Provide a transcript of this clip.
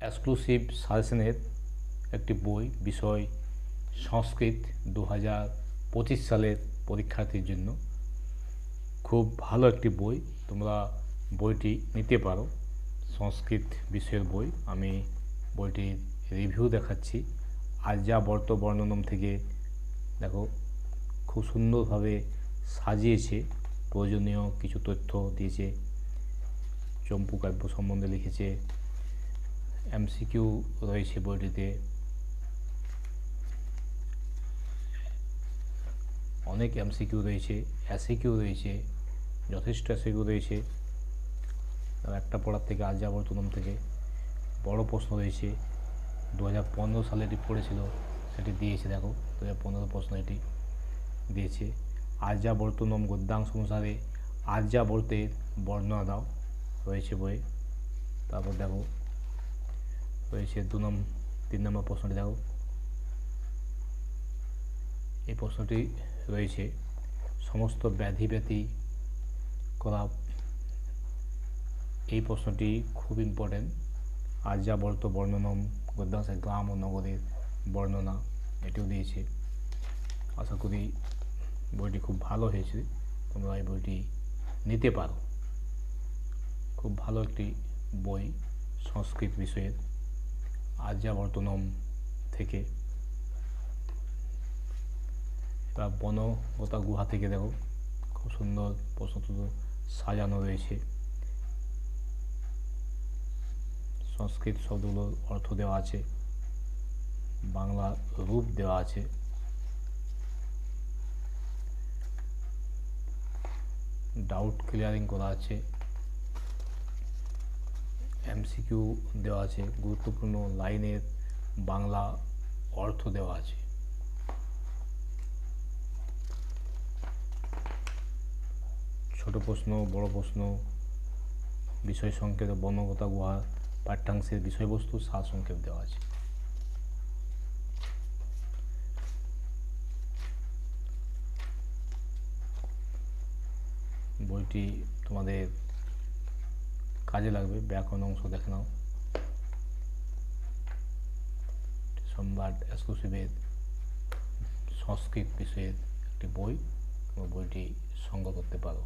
Exclusive সাজেশনের একটি বই, বিষয় সংস্কৃত 2025 সালের পরীক্ষার্থীর জন্য খুব ভালো একটি বই। তোমরা বইটি নিতে পারো। সংস্কৃত বিষয়ের বই। আমি বইটির রিভিউ দেখাচ্ছি। আর্যাবর্ত বর্ণনম থেকে দেখো, খুব সুন্দরভাবে সাজিয়েছে, প্রয়োজনীয় কিছু তথ্য দিয়েছে, চম্পু কাব্য সম্বন্ধে লিখেছে, এমসিকিউ রয়েছে বইটিতে, অনেক এমসিকিউ রয়েছে, অ্যাসিকিউ রয়েছে, যথেষ্ট অ্যাসিকিউ রয়েছে। একটা পড়ার থেকে আর্যাবর্তনম থেকে বড় প্রশ্ন রয়েছে, 2015 সালে এটি পড়েছিল, সেটি দিয়েছে। দেখো 2015 প্রশ্ন এটি দিয়েছে। আর্যাবর্তনম গদ্যাংশ অনুসারে আর্যাবর্তের বর্ণনা দাও রয়েছে বইয়ে। তারপর দেখো রয়েছে 3 নম্বর প্রশ্নটি। দেখো এই প্রশ্নটি রয়েছে, সমস্ত ব্যাধি ব্যতি করা। এই প্রশ্নটি খুব ইম্পর্টেন্ট। আর্যাবর্ত বর্ণনম গদ্যাংশে গ্রাম ও নগরের বর্ণনা, এটিও দিয়েছে। আশা করি বইটি খুব ভালো হয়েছে, তোমরা এই বইটি নিতে পারো। খুব ভালো একটি বই সংস্কৃত বিষয়ের, আর্যাবর্তনম থেকে। এবার বনগতা গুহা থেকে দেখো, খুব সুন্দর প্রশ্ন সাজানো রয়েছে। সংস্কৃত শব্দগুলোর অর্থ দেওয়া আছে, বাংলা রূপ দেওয়া আছে। ডাউট ক্লিয়ারিং করা আছে, এমসিকিউ দেওয়া আছে, গুরুত্বপূর্ণ লাইনের বাংলা অর্থ দেওয়া আছে। ছোট প্রশ্ন, বড় প্রশ্ন, বিষয় সংক্ষেপ, বনগতা গুহা পাঠ্যাংশের বিষয়বস্তু সার সংক্ষেপ দেওয়া আছে। বইটি তোমাদের কাজে লাগবে। ব্যাকরণ অংশ দেখে নাও। সম্রাট এক্সক্লুসিভের সংস্কৃত বিষয়ের একটি বই, বইটি সংগ্রহ করতে পারো।